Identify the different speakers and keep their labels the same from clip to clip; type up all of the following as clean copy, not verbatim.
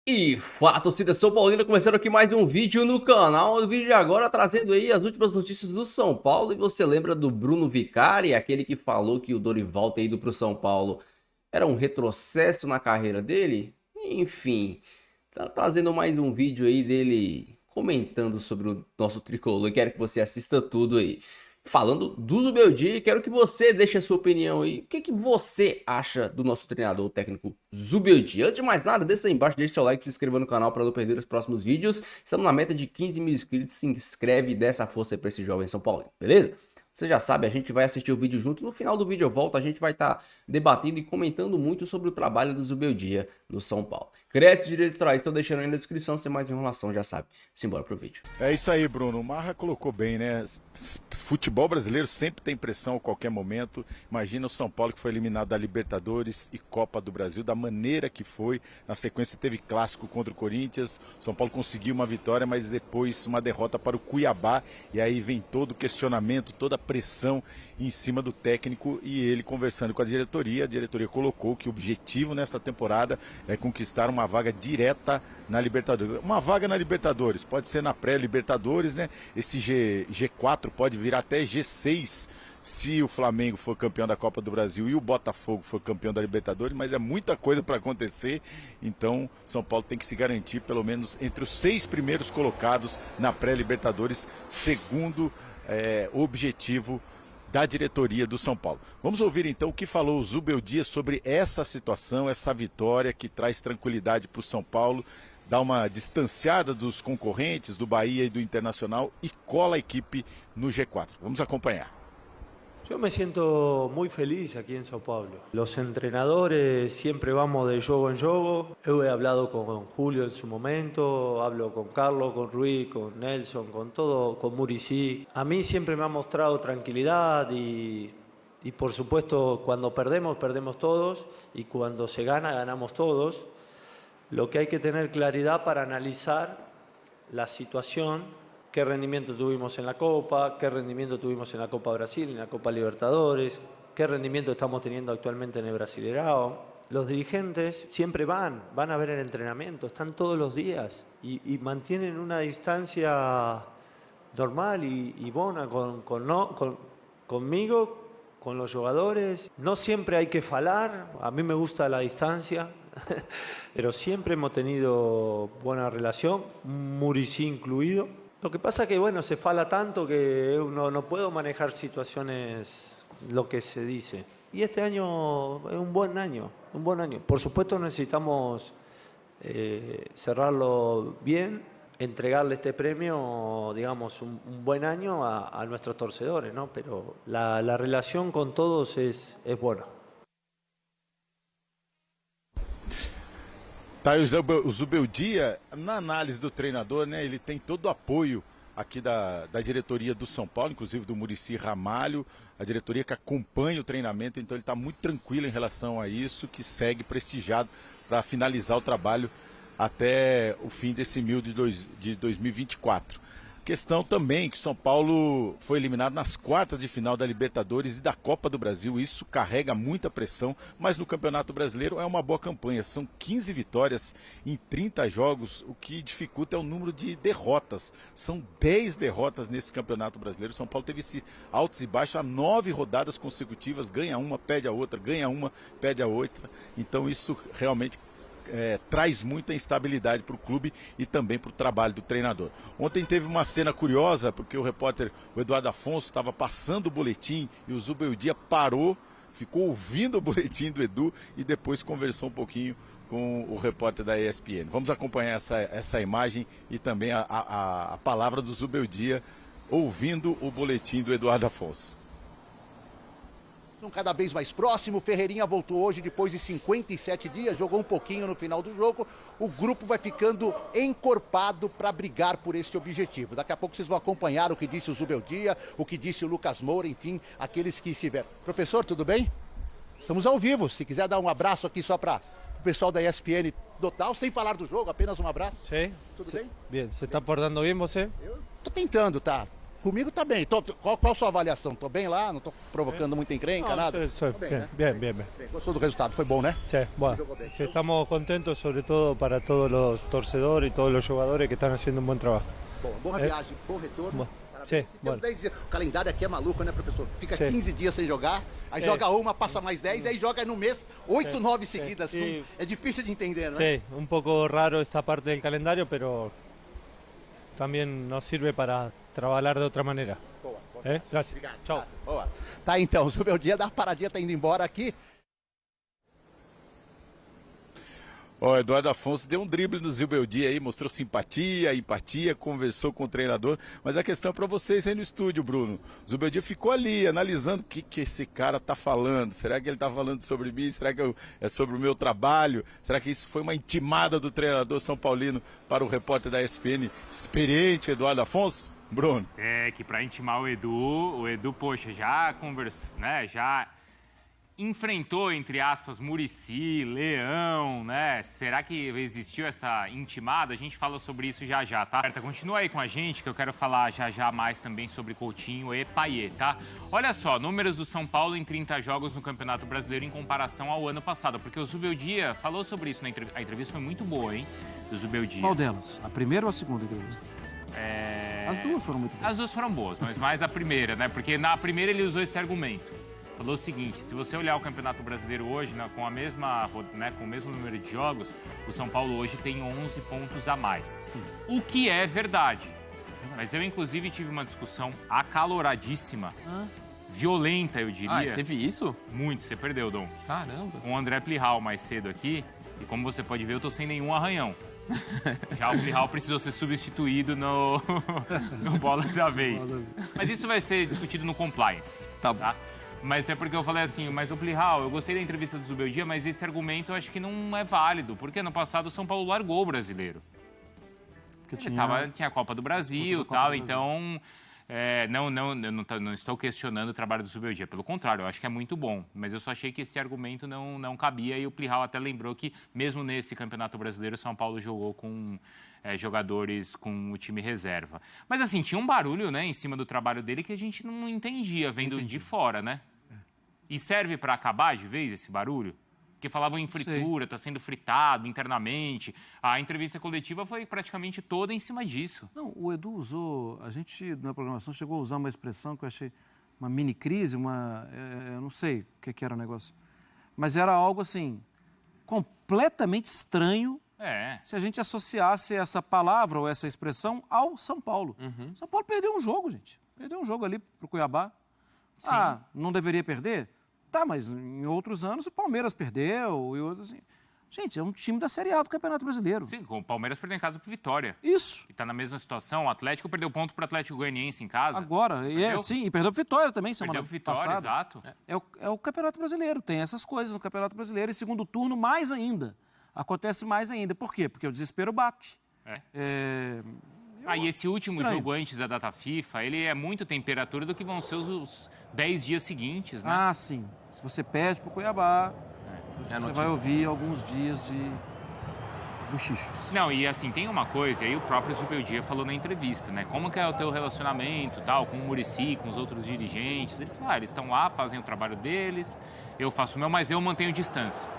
Speaker 1: E fala, torcida São Paulina, começando aqui mais um vídeo no canal. O vídeo de agora trazendo aí as últimas notícias do São Paulo. E você lembra do Bruno Vicari, aquele que falou que o Dorival ter ido para o São Paulo era um retrocesso na carreira dele? Enfim, tá trazendo mais um vídeo aí dele comentando sobre o nosso tricolor. Eu quero que você assista tudo aí. Falando do Zubeldia, quero que você deixe a sua opinião aí. O que você acha do nosso treinador, o técnico Zubeldia? Antes de mais nada, deixa aí embaixo, deixe seu like, se inscreva no canal para não perder os próximos vídeos. Estamos na meta de 15 mil inscritos, se inscreve e dê essa força aí para esse jovem São Paulo, beleza? Você já sabe, a gente vai assistir o vídeo junto. No final do vídeo eu volto, a gente vai estar debatendo e comentando muito sobre o trabalho do Zubeldia no São Paulo. Créditos e direitos autorais estão deixando aí na descrição, sem mais enrolação, já sabe. Simbora pro vídeo.
Speaker 2: É isso aí, Bruno. O Marra colocou bem, né? Futebol brasileiro sempre tem pressão a qualquer momento. Imagina o São Paulo que foi eliminado da Libertadores e Copa do Brasil da maneira que foi. Na sequência teve clássico contra o Corinthians. O São Paulo conseguiu uma vitória, mas depois uma derrota para o Cuiabá. E aí vem todo o questionamento, toda a pressão em cima do técnico e ele conversando com a diretoria colocou que o objetivo nessa temporada é conquistar uma vaga direta na Libertadores. Uma vaga na Libertadores, pode ser na pré-Libertadores, né? Esse G4 pode virar até G6 se o Flamengo for campeão da Copa do Brasil e o Botafogo for campeão da Libertadores, mas é muita coisa para acontecer, então São Paulo tem que se garantir pelo menos entre os 6 primeiros colocados na pré-Libertadores, segundo o objetivo da diretoria do São Paulo. Vamos ouvir então o que falou o Zubeldia sobre essa situação, essa vitória que traz tranquilidade para o São Paulo, dá uma distanciada dos concorrentes, do Bahia e do Internacional e cola a equipe no G4. Vamos acompanhar.
Speaker 3: Yo me siento muy feliz aquí en Sao Paulo. Los entrenadores siempre vamos de juego en juego. Yo he hablado con Julio en su momento, hablo con Carlos, con Rui, con Nelson, con todo, con Muricy. A mí siempre me ha mostrado tranquilidad y por supuesto cuando perdemos, perdemos todos y cuando se gana, ganamos todos. Lo que hay que tener claridad para analizar la situación, qué rendimiento tuvimos en la Copa, qué rendimiento tuvimos en la Copa Brasil, en la Copa Libertadores, qué rendimiento estamos teniendo actualmente en el Brasileirao. Los dirigentes siempre van a ver el entrenamiento, están todos los días y mantienen una distancia normal y buena conmigo, con los jugadores. No siempre hay que falar, a mí me gusta la distancia, pero siempre hemos tenido buena relación, Muricy incluido. Lo que pasa es que, bueno, se fala tanto que uno no puedo manejar situaciones, lo que se dice. Y este año es un buen año, un buen año. Por supuesto necesitamos cerrarlo bien, entregarle este premio, digamos, un buen año a nuestros torcedores, ¿no? Pero la relación con todos es buena.
Speaker 2: Tá, o Zubeldia, na análise do treinador, né, ele tem todo o apoio aqui da diretoria do São Paulo, inclusive do Muricy Ramalho, a diretoria que acompanha o treinamento, então ele está muito tranquilo em relação a isso, que segue prestigiado para finalizar o trabalho até o fim desse de 2024. Questão também que o São Paulo foi eliminado nas quartas de final da Libertadores e da Copa do Brasil, isso carrega muita pressão, mas no Campeonato Brasileiro é uma boa campanha, são 15 vitórias em 30 jogos, o que dificulta é o número de derrotas, são 10 derrotas nesse Campeonato Brasileiro, o São Paulo teve esse altos e baixos há 9 rodadas consecutivas, ganha uma, perde a outra, ganha uma, perde a outra, então isso realmente traz muita instabilidade para o clube e também para o trabalho do treinador. Ontem teve uma cena curiosa, porque o repórter o Eduardo Afonso estava passando o boletim e o Zubeldia parou, ficou ouvindo o boletim do Edu e depois conversou um pouquinho com o repórter da ESPN. Vamos acompanhar essa imagem e também a palavra do Zubeldia ouvindo o boletim do Eduardo Afonso.
Speaker 4: Cada vez mais próximo, Ferreirinha voltou hoje depois de 57 dias, jogou um pouquinho no final do jogo, o grupo vai ficando encorpado para brigar por este objetivo. Daqui a pouco vocês vão acompanhar o que disse o Zubeldia, o que disse o Lucas Moura, enfim, aqueles que estiveram. Professor, tudo bem? Estamos ao vivo, se quiser dar um abraço aqui só para o pessoal da ESPN total, sem falar do jogo, apenas um abraço.
Speaker 3: Sí.
Speaker 4: Tudo bem?
Speaker 3: Bien, ¿se está portando bien você?
Speaker 4: Eu tô tentando, tá? Comigo tá bem. Qual a sua avaliação? Tô bem lá? Não tô provocando muita encrenca, nada?
Speaker 3: Sí,
Speaker 4: Tô bem, né?
Speaker 3: bien.
Speaker 4: Gostou do resultado? Foi bom, né?
Speaker 3: Sí, bueno,
Speaker 4: Jugó bien.
Speaker 3: sí, estamos contentos sobre todo para todos los torcedores y todos los jugadores que están haciendo un buen trabajo.
Speaker 4: Bom, boa viagem, bom retorno.
Speaker 3: Bom.
Speaker 4: Parabéns.
Speaker 3: Sim,
Speaker 4: E temos
Speaker 3: bom.
Speaker 4: 10 dias. O calendário aqui é maluco, né, professor? Fica
Speaker 3: Sim.
Speaker 4: 15 dias sem jogar, aí joga uma, passa mais 10, aí joga no mês 8, 9 seguidas.
Speaker 3: E-
Speaker 4: É difícil de entender, né?
Speaker 3: Sí, un poco raro esta parte del calendario, pero también nos sirve para trabajar de otra manera.
Speaker 4: Boa, boa.
Speaker 3: Gracias.
Speaker 4: Obrigado.
Speaker 3: Chao.
Speaker 4: Graças. Boa. Tá, então, o Zubeldia da paradinha tá indo embora aqui.
Speaker 2: Ó, Eduardo Afonso deu um drible no Zubeldia aí, mostrou simpatia, empatia, conversou com o treinador, mas a questão é para vocês aí no estúdio, Bruno. O Zubeldia ficou ali analisando o que esse cara tá falando. Será que ele tá falando sobre mim? Será que é sobre o meu trabalho? Será que isso foi uma intimada do treinador São Paulino para o repórter da ESPN experiente, Eduardo Afonso? Bruno.
Speaker 5: É que para intimar o Edu, poxa, já conversou, né? Já enfrentou, entre aspas, Muricy, Leão, né? Será que existiu essa intimada? A gente fala sobre isso já já, tá? Continua aí com a gente que eu quero falar já mais também sobre Coutinho e Payet, tá? Olha só, números do São Paulo em 30 jogos no Campeonato Brasileiro em comparação ao ano passado, porque o Zubeldia falou sobre isso na entrevista. A entrevista foi muito boa, hein? Do Zubeldia.
Speaker 6: Qual delas? A primeira ou a segunda entrevista? As duas foram muito boas.
Speaker 5: As duas foram boas, mas mais a primeira, né? Porque na primeira ele usou esse argumento. Falou o seguinte, se você olhar o Campeonato Brasileiro hoje, né, com o mesmo número de jogos, o São Paulo hoje tem 11 pontos a mais.
Speaker 6: Sim.
Speaker 5: O que é verdade. Mas eu, inclusive, tive uma discussão acaloradíssima, violenta, eu diria.
Speaker 7: Teve isso?
Speaker 5: Muito, você perdeu, Dom.
Speaker 7: Caramba.
Speaker 5: Com o André Plihal mais cedo aqui, e como você pode ver, eu tô sem nenhum arranhão. Já o Plihal precisou ser substituído no Bola da Vez. Mas isso vai ser discutido no Compliance.
Speaker 7: Tá bom.
Speaker 5: Mas é porque eu falei assim, mas o Plihal, eu gostei da entrevista do Zubeldia, mas esse argumento eu acho que não é válido. Porque no passado o São Paulo largou o brasileiro.
Speaker 6: Porque
Speaker 5: Tinha a Copa do Brasil e tal, então... eu não estou questionando o trabalho do Zubeldia, pelo contrário, eu acho que é muito bom. Mas eu só achei que esse argumento não cabia e o Plihal até lembrou que, mesmo nesse Campeonato Brasileiro, o São Paulo jogou com jogadores com o time reserva. Mas assim, tinha um barulho, né, em cima do trabalho dele que a gente não entendia, vendo de fora, né? E serve para acabar de vez esse barulho? Porque falavam em fritura, está sendo fritado internamente. A entrevista coletiva foi praticamente toda em cima disso.
Speaker 6: Não, o Edu usou, a gente na programação chegou a usar uma expressão que eu achei uma mini crise, eu não sei o que era o negócio. Mas era algo assim, completamente estranho se a gente associasse essa palavra ou essa expressão ao São Paulo. São Paulo perdeu um jogo, gente. Perdeu um jogo ali pro Cuiabá.
Speaker 5: Sim.
Speaker 6: Não deveria perder? Tá, mas em outros anos o Palmeiras perdeu e outros assim. Gente, é um time da Série A do Campeonato Brasileiro.
Speaker 5: Sim, com o Palmeiras perdeu em casa pro Vitória.
Speaker 6: Isso.
Speaker 5: Que tá na mesma situação. O Atlético perdeu ponto pro Atlético Goianiense em casa.
Speaker 6: Agora, e perdeu pro Vitória também semana
Speaker 5: Perdeu pro Vitória,
Speaker 6: passada.
Speaker 5: exato.
Speaker 6: É o Campeonato Brasileiro, tem essas coisas no Campeonato Brasileiro. E segundo turno, mais ainda. Acontece mais ainda. Por quê? Porque o desespero bate.
Speaker 5: E esse último
Speaker 6: Estranho.
Speaker 5: jogo antes da data FIFA, ele é muito temperatura do que vão ser os 10 dias seguintes, né?
Speaker 6: Ah, sim. Se você perde pro Cuiabá,
Speaker 7: É a
Speaker 6: você
Speaker 7: notícia.
Speaker 6: vai ouvir alguns dias de bochichos.
Speaker 5: Não, e assim, tem uma coisa, aí o próprio Zubeldia falou na entrevista, né? Como que é o teu relacionamento, tal, com o Muricy, com os outros dirigentes? Ele falou, eles estão lá, fazem o trabalho deles, eu faço o meu, mas eu mantenho distância.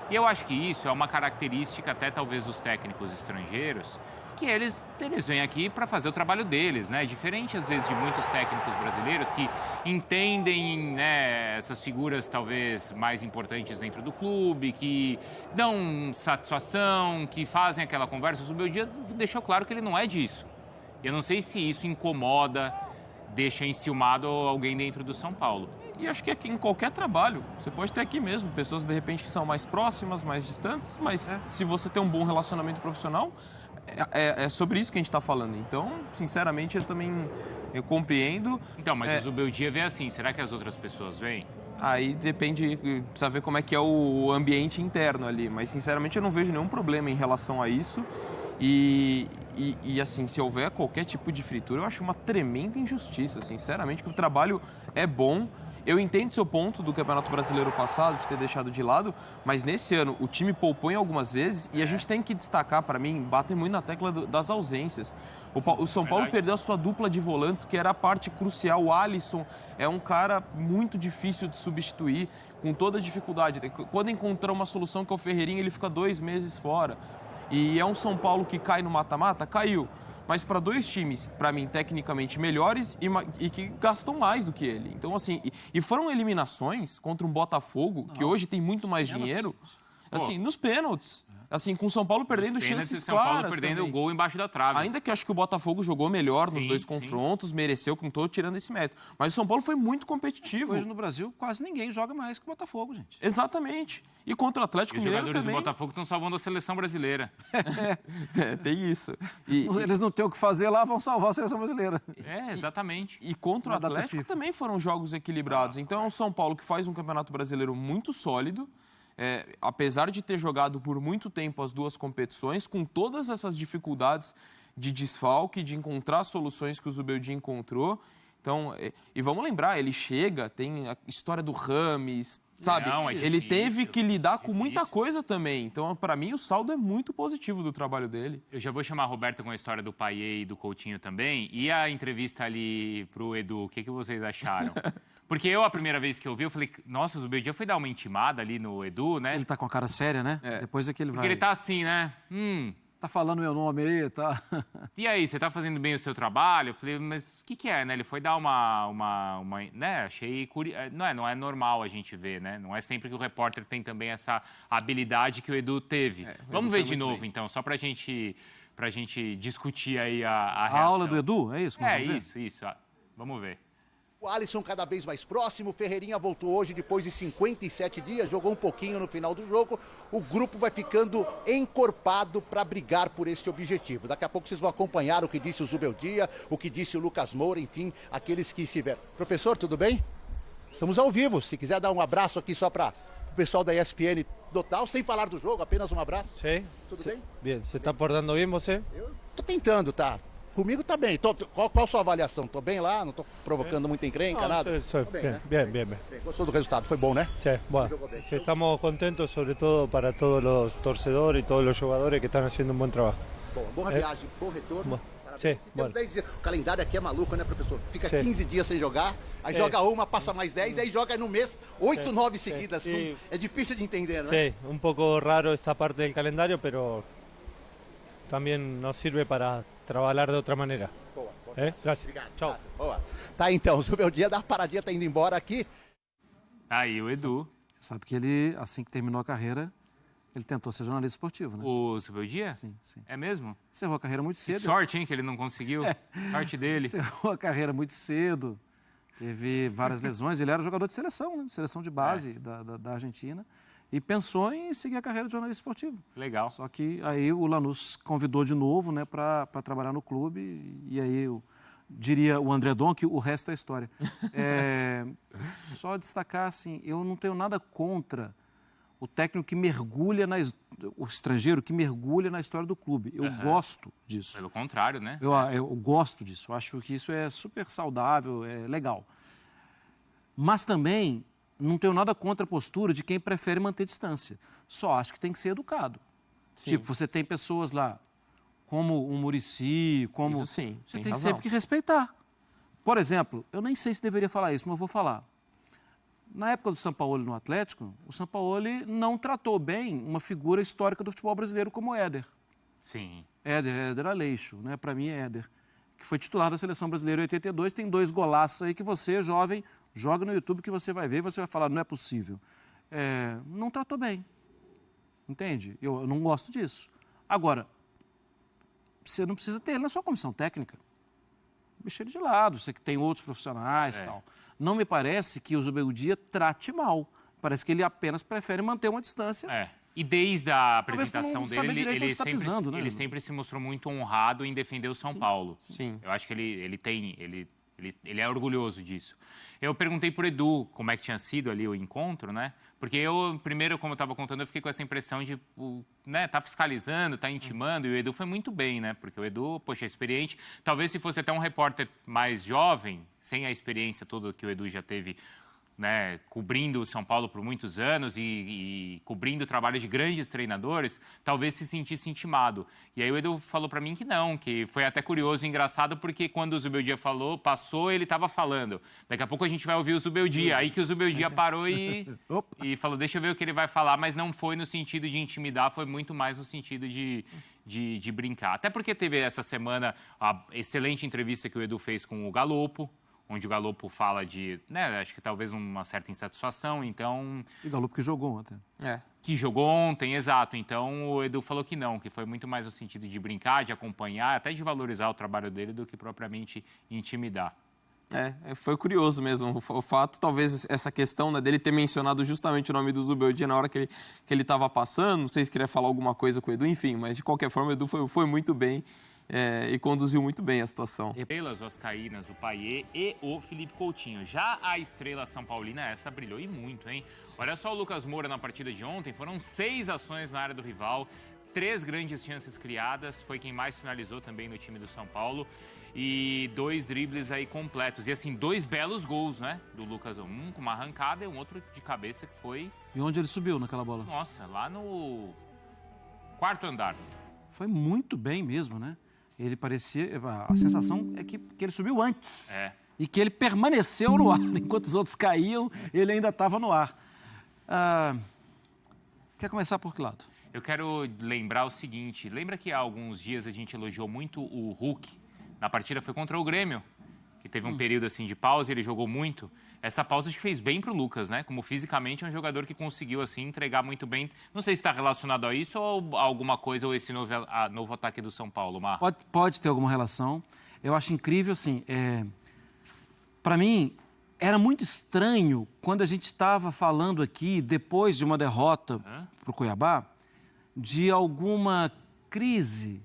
Speaker 5: E eu acho que isso é uma característica até talvez dos técnicos estrangeiros, que eles vêm aqui para fazer o trabalho deles, né? Diferente, às vezes, de muitos técnicos brasileiros que entendem, né, essas figuras talvez mais importantes dentro do clube, que dão satisfação, que fazem aquela conversa. O Zubeldia deixou claro que ele não é disso. Eu não sei se isso incomoda, deixa enciumado alguém dentro do São Paulo.
Speaker 7: E acho que aqui em qualquer trabalho, você pode ter aqui mesmo, pessoas de repente que são mais próximas, mais distantes, mas se você tem um bom relacionamento profissional, é sobre isso que a gente está falando. Então, sinceramente, eu compreendo.
Speaker 5: Então, mas o Zubeldia vê assim, será que as outras pessoas veem?
Speaker 7: Aí depende, precisa ver como é que é o ambiente interno ali, mas sinceramente eu não vejo nenhum problema em relação a isso. E assim, se houver qualquer tipo de fritura, eu acho uma tremenda injustiça, sinceramente, que o trabalho é bom eu entendo seu ponto do Campeonato Brasileiro passado, de ter deixado de lado, mas nesse ano o time poupou em algumas vezes e a gente tem que destacar, para mim, bater muito na tecla das ausências. O São Paulo perdeu a sua dupla de volantes, que era a parte crucial. O Alisson é um cara muito difícil de substituir, com toda a dificuldade. Quando encontrar uma solução que é o Ferreirinha, ele fica 2 meses fora. E é um São Paulo que cai no mata-mata? Caiu. Mas para 2 times, para mim, tecnicamente melhores e que gastam mais do que ele. Então, assim, e foram eliminações contra um Botafogo, que hoje tem muito mais dinheiro, assim, nos pênaltis. Assim, com o São Paulo perdendo chances
Speaker 5: São Paulo
Speaker 7: claras
Speaker 5: perdendo
Speaker 7: também.
Speaker 5: o gol embaixo da trave.
Speaker 7: Ainda que acho que o Botafogo jogou melhor nos 2 confrontos, mereceu, com todo, tirando esse mérito. Mas o São Paulo foi muito competitivo.
Speaker 6: Hoje no Brasil, quase ninguém joga mais que o Botafogo, gente.
Speaker 7: Exatamente. E contra o Atlético
Speaker 5: Os
Speaker 7: Mineiro
Speaker 5: jogadores
Speaker 7: também.
Speaker 5: do Botafogo estão salvando a seleção brasileira.
Speaker 7: Tem isso. E
Speaker 6: Eles não têm o que fazer lá, vão salvar a seleção brasileira.
Speaker 5: Exatamente.
Speaker 7: E contra o
Speaker 6: Na data
Speaker 7: Atlético
Speaker 6: FIFA.
Speaker 7: também foram jogos equilibrados. Então é um São Paulo que faz um campeonato brasileiro muito sólido, apesar de ter jogado por muito tempo as 2 competições, com todas essas dificuldades de desfalque, de encontrar soluções que o Zubeldia encontrou. Então, e vamos lembrar, ele chega, tem a história do Rames, sabe?
Speaker 5: Não, é
Speaker 7: ele
Speaker 5: difícil,
Speaker 7: teve que lidar com muita
Speaker 5: difícil.
Speaker 7: coisa também. Então, para mim, o saldo é muito positivo do trabalho dele.
Speaker 5: Eu já vou chamar a Roberta com a história do Payet e do Coutinho também. E a entrevista ali pro Edu, o que vocês acharam? Porque a primeira vez que eu vi, eu falei, nossa, o Zubeldia foi dar uma intimada ali no Edu, né?
Speaker 6: Ele tá com a cara séria, né? Depois é que ele vai...
Speaker 5: Porque ele tá assim, né?
Speaker 6: Tá falando meu nome aí, tá?
Speaker 5: E aí, você tá fazendo bem o seu trabalho? Eu falei, mas o que é, né? Ele foi dar uma né? Achei curioso. Não é normal a gente ver, né? Não é sempre que o repórter tem também essa habilidade que o Edu teve. Vamos ver de novo, então, só pra gente discutir aí a reação.
Speaker 6: A aula do Edu, é isso? que nós vamos ver?
Speaker 5: Isso. Vamos ver.
Speaker 4: O Alisson cada vez mais próximo, Ferreirinha voltou hoje depois de 57 dias, jogou um pouquinho no final do jogo. O grupo vai ficando encorpado para brigar por este objetivo. Daqui a pouco vocês vão acompanhar o que disse o Zubeldia, o que disse o Lucas Moura, enfim, aqueles que estiveram. Professor, tudo bem? Estamos ao vivo, se quiser dar um abraço aqui só para o pessoal da ESPN total, sem falar do jogo, apenas um abraço.
Speaker 3: Sí.
Speaker 4: Tudo bem?
Speaker 3: Bien, ¿se está portando bien você?
Speaker 4: Eu tô tentando, tá? Comigo tá bem. Qual a sua avaliação? Tô bem lá? Não tô provocando muita encrenca, nada?
Speaker 3: Tô
Speaker 4: Tô bem,
Speaker 3: bien,
Speaker 4: né?
Speaker 3: bien.
Speaker 4: Bem, gostou do resultado? Foi bom, né?
Speaker 3: Sí, bueno, sí, estamos contentos sobre todo para todos los torcedores y todos los jugadores que están haciendo un buen trabajo.
Speaker 4: Boa viagem, bom retorno.
Speaker 3: Bom,
Speaker 4: Parabéns.
Speaker 3: sim,
Speaker 4: E temos
Speaker 3: bom.
Speaker 4: 10 dias. O calendário aqui é maluco, né, professor? Fica
Speaker 3: Sim.
Speaker 4: 15 dias sem jogar, aí joga uma, passa mais 10, aí joga no mês 8, 9 seguidas.
Speaker 3: E-
Speaker 4: É difícil de entender, né?
Speaker 3: Sí, un poco raro esta parte del calendario, pero también nos sirve para trabajar de otra manera.
Speaker 4: Boa.
Speaker 3: Gracias.
Speaker 4: Obrigado.
Speaker 3: Chao.
Speaker 4: Obrigado. Boa. Tá, então, o Zubeldia dá uma paradinha, tá indo embora aqui.
Speaker 5: Aí, o Edu.
Speaker 6: Você sabe que ele, assim que terminou a carreira, ele tentou ser jornalista esportivo, né?
Speaker 5: O Zubeldia?
Speaker 6: Sim.
Speaker 5: É mesmo?
Speaker 6: Encerrou a carreira muito
Speaker 5: Que
Speaker 6: cedo.
Speaker 5: sorte, hein, que ele não conseguiu. Sorte dele.
Speaker 6: Encerrou a carreira muito cedo. Teve várias lesões. Ele era jogador de seleção, né? De seleção de base da Argentina. E pensou em seguir a carreira de jornalista esportivo.
Speaker 5: Legal.
Speaker 6: Só que aí o Lanús convidou de novo, né, para trabalhar no clube. E aí eu diria o André Dom que o resto é história. Só destacar assim, eu não tenho nada contra o técnico que mergulha o estrangeiro que mergulha na história do clube. Eu gosto disso.
Speaker 5: Pelo contrário, né?
Speaker 6: Eu gosto disso. Eu acho que isso é super saudável, é legal. Mas também não tenho nada contra a postura de quem prefere manter distância. Só acho que tem que ser educado.
Speaker 7: Sim.
Speaker 6: Tipo, você tem pessoas lá, como o Muricy, como...
Speaker 7: Isso sim,
Speaker 6: Você
Speaker 7: tem
Speaker 6: tem
Speaker 7: razão.
Speaker 6: sempre que respeitar. Por exemplo, eu nem sei se deveria falar isso, mas eu vou falar. Na época do Sampaoli no Atlético, o Sampaoli não tratou bem uma figura histórica do futebol brasileiro como o Éder.
Speaker 5: Sim.
Speaker 6: Éder Aleixo, né? Para mim é Éder, que foi titular da Seleção Brasileira em 82, tem 2 golaços aí que você, jovem, joga no YouTube que você vai ver e você vai falar, não é possível. Não tratou bem, entende? Eu não gosto disso. Agora, você não precisa ter ele na sua comissão técnica. Deixa ele de lado, você que tem outros profissionais e tal. Não me parece que o Zubeldia trate mal. Parece que ele apenas prefere manter uma distância.
Speaker 5: E desde a
Speaker 6: Talvez por
Speaker 5: apresentação
Speaker 6: não saber
Speaker 5: dele,
Speaker 6: direito
Speaker 5: ele,
Speaker 6: onde tá
Speaker 5: sempre,
Speaker 6: pisando, né?
Speaker 5: ele sempre se mostrou muito honrado em defender o São Paulo.
Speaker 7: Sim.
Speaker 5: Eu acho que ele é orgulhoso disso. Eu perguntei pro Edu como é que tinha sido ali o encontro, né? Porque eu, primeiro, como eu estava contando, eu fiquei com essa impressão de, né, tá fiscalizando, tá intimando, e o Edu foi muito bem, né? Porque o Edu, poxa, é experiente. Talvez se fosse até um repórter mais jovem, sem a experiência toda que o Edu já teve né, cobrindo o São Paulo por muitos anos e cobrindo o trabalho de grandes treinadores, talvez se sentisse intimado. E aí o Edu falou para mim que não, que foi até curioso e engraçado, porque quando o Zubeldia passou, ele estava falando. Daqui a pouco a gente vai ouvir o Zubeldia. Aí que o Zubeldia parou e falou, deixa eu ver o que ele vai falar, mas não foi no sentido de intimidar, foi muito mais no sentido de brincar. Até porque teve essa semana a excelente entrevista que o Edu fez com o Galopo, onde o Galopo fala de, né, acho que talvez uma certa insatisfação, então...
Speaker 6: E o Galopo que jogou ontem.
Speaker 5: Que jogou ontem, exato. Então o Edu falou que não, que foi muito mais no sentido de brincar, de acompanhar, até de valorizar o trabalho dele do que propriamente intimidar.
Speaker 7: Foi curioso mesmo o fato, talvez essa questão, né, dele ter mencionado justamente o nome do Zubeldia na hora que ele estava passando, não sei se queria falar alguma coisa com o Edu, enfim, mas de qualquer forma o Edu foi muito bem e conduziu muito bem a situação.
Speaker 5: Estrelas vascaínas, o Payet e o Felipe Coutinho. Já a estrela São Paulina, essa brilhou e muito, hein? Sim. Olha só o Lucas Moura na partida de ontem, foram 6 ações na área do rival, 3 grandes chances criadas, foi quem mais finalizou também no time do São Paulo. E 2 dribles aí completos. E assim, 2 belos gols, né? Do Lucas. Um com uma arrancada e um outro de cabeça que foi...
Speaker 6: E onde ele subiu naquela bola?
Speaker 5: Nossa, lá no 4º andar.
Speaker 6: Foi muito bem mesmo, né? Ele parecia... A sensação é que ele subiu antes. E que ele permaneceu no ar. Enquanto os outros caíam, ele ainda estava no ar. Quer começar por que lado?
Speaker 5: Eu quero lembrar o seguinte. Lembra que há alguns dias a gente elogiou muito o Hulk? Na partida foi contra o Grêmio, que teve um período assim de pausa e ele jogou muito. Essa pausa acho que fez bem pro Lucas, né? Como fisicamente é um jogador que conseguiu assim entregar muito bem. Não sei se está relacionado a isso ou a alguma coisa, ou esse novo ataque do São Paulo, Mar.
Speaker 6: Pode ter alguma relação. Eu acho incrível, assim, para mim, era muito estranho quando a gente estava falando aqui, depois de uma derrota pro Cuiabá, de alguma crise,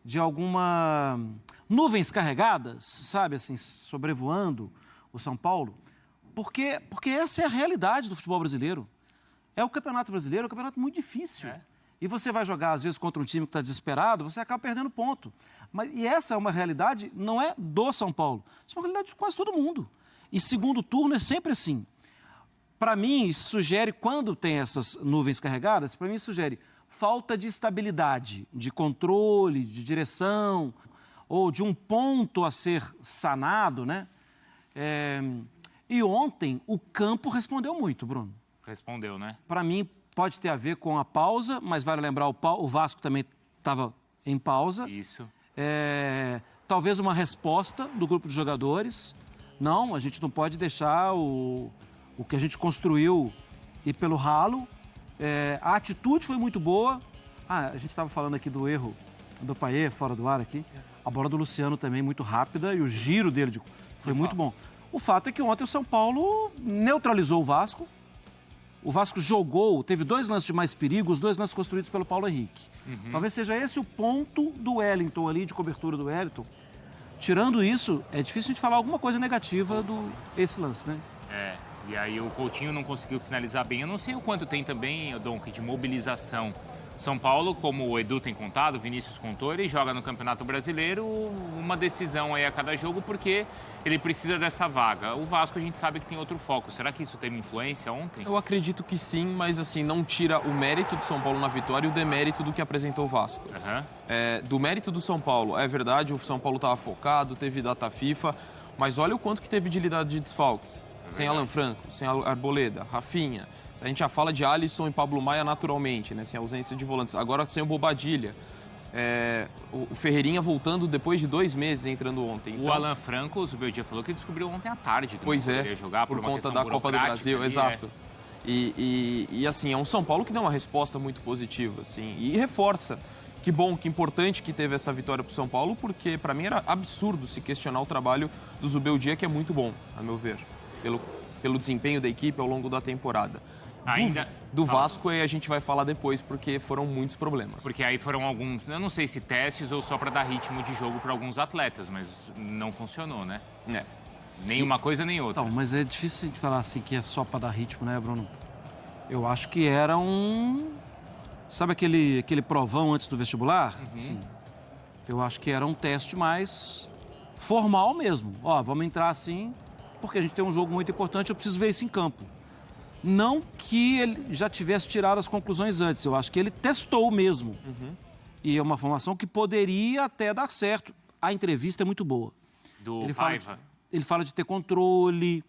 Speaker 6: de alguma... nuvens carregadas, sabe, assim, sobrevoando o São Paulo, porque essa é a realidade do futebol brasileiro. O Campeonato Brasileiro é um campeonato muito difícil. E você vai jogar, às vezes, contra um time que está desesperado, você acaba perdendo ponto. E essa é uma realidade, não é do São Paulo, isso é uma realidade de quase todo mundo. E segundo turno é sempre assim. Para mim, isso sugere, quando tem essas nuvens carregadas, para mim isso sugere falta de estabilidade, de controle, de direção, ou de um ponto a ser sanado, né? E ontem o campo respondeu muito, Bruno.
Speaker 5: Respondeu, né?
Speaker 6: Para mim pode ter a ver com a pausa, mas vale lembrar, o Vasco também estava em pausa.
Speaker 5: Isso.
Speaker 6: Talvez uma resposta do grupo de jogadores. Não, a gente não pode deixar o que a gente construiu ir pelo ralo. A atitude foi muito boa. A gente estava falando aqui do erro do Payet, fora do ar aqui. A bola do Luciano também muito rápida e o giro dele foi muito bom. O fato é que ontem o São Paulo neutralizou o Vasco. O Vasco jogou, teve 2 lances de mais perigo, os 2 lances construídos pelo Paulo Henrique. Talvez seja esse o ponto do Wellington ali, de cobertura do Wellington. Tirando isso, é difícil a gente falar alguma coisa negativa desse lance, né?
Speaker 5: E aí o Coutinho não conseguiu finalizar bem. Eu não sei o quanto tem também, Donk, de mobilização. São Paulo, como o Edu tem contado, o Vinícius contou, ele joga no Campeonato Brasileiro uma decisão aí a cada jogo porque ele precisa dessa vaga. O Vasco a gente sabe que tem outro foco. Será que isso teve influência ontem?
Speaker 7: Eu acredito que sim, mas assim, não tira o mérito do São Paulo na vitória e o demérito do que apresentou o Vasco. Do mérito do São Paulo, é verdade, o São Paulo estava focado, teve data FIFA, mas olha o quanto que teve de lidado de desfalques. Sem Alan Franco, sem Arboleda, Rafinha. A gente já fala de Alisson e Pablo Maia naturalmente, né? Sem ausência de volantes. Agora sem o Bobadilha. O Ferreirinha voltando depois de 2 meses entrando ontem.
Speaker 5: Então... O Alan Franco, o Zubeldia falou que descobriu ontem à tarde que
Speaker 7: pois
Speaker 5: não poderia jogar
Speaker 7: por conta da Copa do Brasil, ali, exato. E assim, é um São Paulo que deu uma resposta muito positiva, assim, e reforça. Que bom, que importante que teve essa vitória para o São Paulo, porque para mim era absurdo se questionar o trabalho do Zubeldia, que é muito bom, a meu ver, pelo desempenho da equipe ao longo da temporada. Do Vasco a gente vai falar depois, porque foram muitos problemas.
Speaker 5: Porque aí foram alguns, eu não sei se testes ou só para dar ritmo de jogo para alguns atletas, mas não funcionou, né? Nem uma coisa nem outra.
Speaker 6: Então, mas é difícil de falar assim que é só para dar ritmo, né, Bruno? Eu acho que era sabe aquele provão antes do vestibular? Sim. Eu acho que era um teste mais formal mesmo. Vamos entrar assim porque a gente tem um jogo muito importante, eu preciso ver isso em campo. Não que ele já tivesse tirado as conclusões antes, eu acho que ele testou mesmo. E é uma formação que poderia até dar certo. A entrevista é muito boa.
Speaker 5: Do
Speaker 6: Ele
Speaker 5: Paiva.
Speaker 6: fala de ter controle,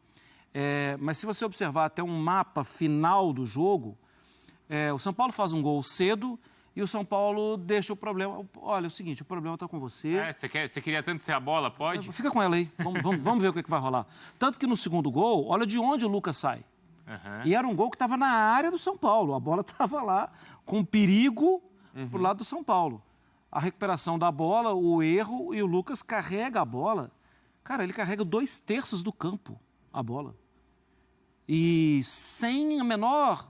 Speaker 6: mas se você observar até um mapa final do jogo, o São Paulo faz um gol cedo e o São Paulo deixa o problema. Olha, é o seguinte, o problema está com você.
Speaker 5: Você queria tanto ter a bola, pode?
Speaker 6: Fica com ela aí, vamos ver o que vai rolar. Tanto que no segundo gol, olha de onde o Lucas sai. E era um gol que estava na área do São Paulo. A bola estava lá com perigo pro lado do São Paulo. A recuperação da bola, o erro, e o Lucas carrega a bola. Cara, ele carrega 2/3 do campo, a bola. E sem o menor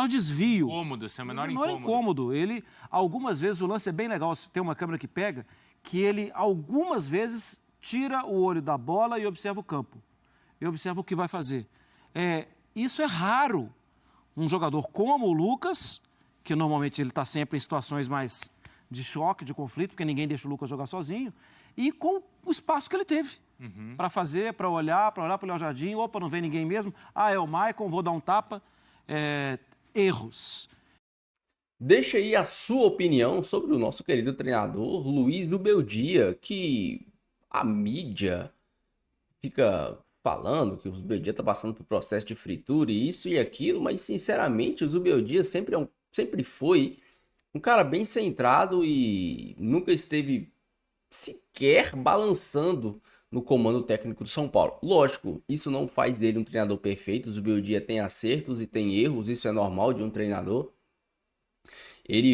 Speaker 6: desvio.
Speaker 5: Sem o menor
Speaker 6: incômodo. Ele, algumas vezes, o lance é bem legal, se tem uma câmera que pega, que ele, algumas vezes, tira o olho da bola e observa o campo. E observa o que vai fazer. Isso é raro. Um jogador como o Lucas, que normalmente ele está sempre em situações mais de choque, de conflito, porque ninguém deixa o Lucas jogar sozinho, e com o espaço que ele teve para fazer, para olhar para o Léo Jardim, opa, não vem ninguém mesmo, é o Maicon, vou dar um tapa. Erros.
Speaker 1: Deixa aí a sua opinião sobre o nosso querido treinador Luiz Zubeldia, que a mídia fica falando que o Zubeldia está passando por processo de fritura e isso e aquilo, mas sinceramente o Zubeldia sempre foi um cara bem centrado e nunca esteve sequer balançando no comando técnico do São Paulo. Lógico, isso não faz dele um treinador perfeito, o Zubeldia tem acertos e tem erros, isso é normal de um treinador.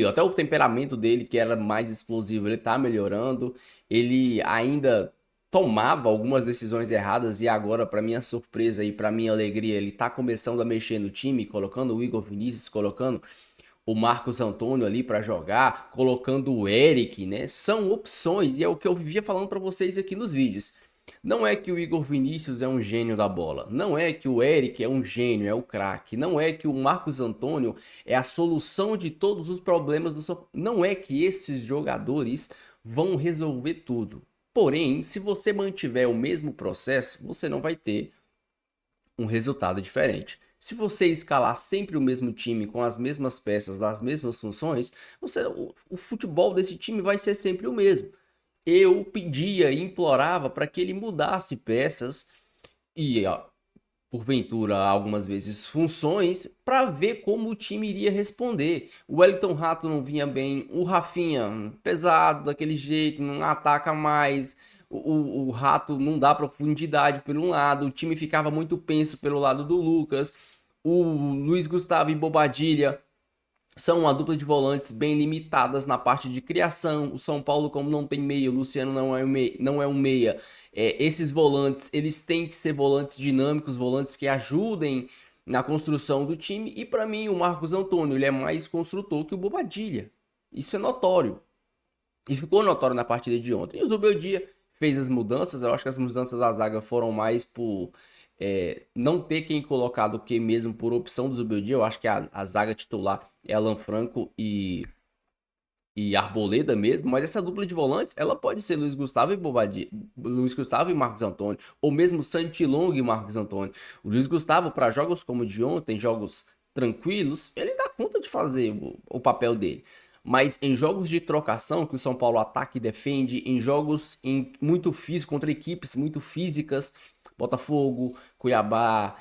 Speaker 1: Até o temperamento dele, que era mais explosivo, ele tá melhorando. Ele ainda tomava algumas decisões erradas e agora, para minha surpresa e para minha alegria, ele tá começando a mexer no time, colocando o Igor Vinícius, colocando o Marcos Antônio ali para jogar, colocando o Eric, né? São opções e é o que eu vivia falando para vocês aqui nos vídeos. Não é que o Igor Vinícius é um gênio da bola, não é que o Eric é um gênio, é o craque, não é que o Marcos Antônio é a solução de todos os problemas do São Paulo, não é que esses jogadores vão resolver tudo. Porém, se você mantiver o mesmo processo, você não vai ter um resultado diferente. Se você escalar sempre o mesmo time com as mesmas peças, das mesmas funções, o futebol desse time vai ser sempre o mesmo. Eu pedia e implorava para que ele mudasse peças e, porventura, algumas vezes funções, para ver como o time iria responder. O Wellington Rato não vinha bem, o Rafinha pesado daquele jeito, não ataca mais, o Rato não dá profundidade por um lado, o time ficava muito penso pelo lado do Lucas, o Luiz Gustavo e Bobadilha são uma dupla de volantes bem limitadas na parte de criação. O São Paulo, como não tem meia, o Luciano não é um meia. Esses volantes, eles têm que ser volantes dinâmicos, volantes que ajudem na construção do time. E para mim, o Marcos Antônio, ele é mais construtor que o Bobadilha. Isso é notório. E ficou notório na partida de ontem. E o Zubeldia fez as mudanças. Eu acho que as mudanças da zaga foram mais por não ter quem colocar do que mesmo por opção do Zubeldia. Eu acho que a zaga titular é Alan Franco e Arboleda mesmo, mas essa dupla de volantes, ela pode ser Luiz Gustavo e Marcos Antônio, ou mesmo Santilong e Marcos Antônio. O Luiz Gustavo, para jogos como o de ontem, jogos tranquilos, ele dá conta de fazer o papel dele. Mas em jogos de trocação, que o São Paulo ataca e defende, em jogos muito físicos, contra equipes muito físicas, Botafogo, Cuiabá,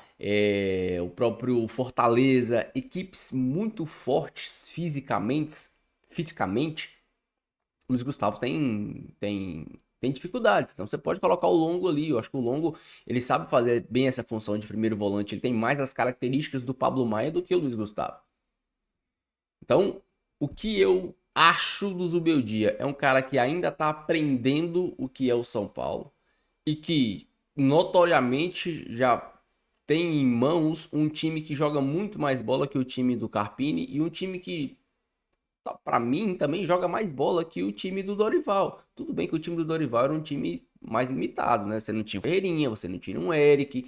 Speaker 1: o próprio Fortaleza, equipes muito fortes fisicamente, o Luiz Gustavo tem dificuldades. Então você pode colocar o Longo ali. Eu acho que o Longo, ele sabe fazer bem essa função de primeiro volante. Ele tem mais as características do Pablo Maia do que o Luiz Gustavo. Então, o que eu acho do Zubeldia é um cara que ainda está aprendendo o que é o São Paulo e que notoriamente já tem em mãos um time que joga muito mais bola que o time do Carpini e um time que, para mim, também joga mais bola que o time do Dorival. Tudo bem que o time do Dorival era um time mais limitado, né? Você não tinha o Ferreirinha, você não tinha um Eric,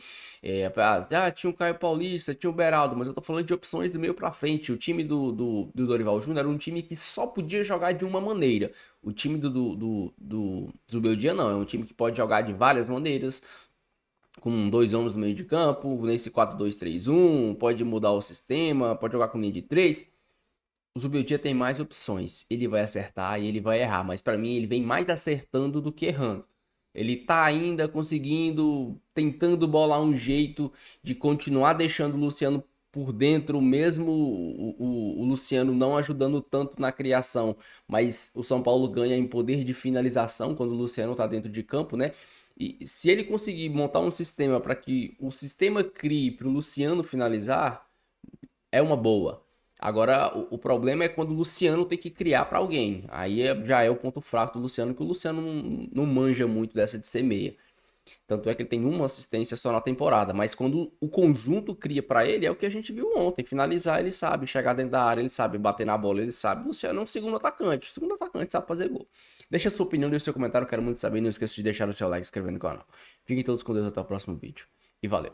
Speaker 1: tinha o Caio Paulista, tinha o Beraldo, mas eu tô falando de opções do meio pra frente. O time do Dorival Júnior era um time que só podia jogar de uma maneira. O time do Zubeldia não, é um time que pode jogar de várias maneiras. com 2 homens no meio de campo, nesse 4-2-3-1, pode mudar o sistema, pode jogar com linha de 3. O Zubeldia tem mais opções. Ele vai acertar e ele vai errar, mas para mim ele vem mais acertando do que errando. Ele tá ainda conseguindo, tentando bolar um jeito de continuar deixando o Luciano por dentro, mesmo o Luciano não ajudando tanto na criação, mas o São Paulo ganha em poder de finalização quando o Luciano tá dentro de campo, né? E se ele conseguir montar um sistema para que o sistema crie para o Luciano finalizar, é uma boa. Agora, o problema é quando o Luciano tem que criar para alguém. Aí já é o ponto fraco do Luciano, que o Luciano não manja muito dessa de ser meia. Tanto é que ele tem uma assistência só na temporada. Mas quando o conjunto cria para ele, é o que a gente viu ontem. Finalizar, ele sabe. Chegar dentro da área, ele sabe. Bater na bola, ele sabe. O Luciano é um segundo atacante. O segundo atacante sabe fazer gol. Deixa a sua opinião, deixa seu comentário. Quero muito saber. Não esqueça de deixar o seu like e se inscrever no canal. Fiquem todos com Deus. Até o próximo vídeo. E valeu.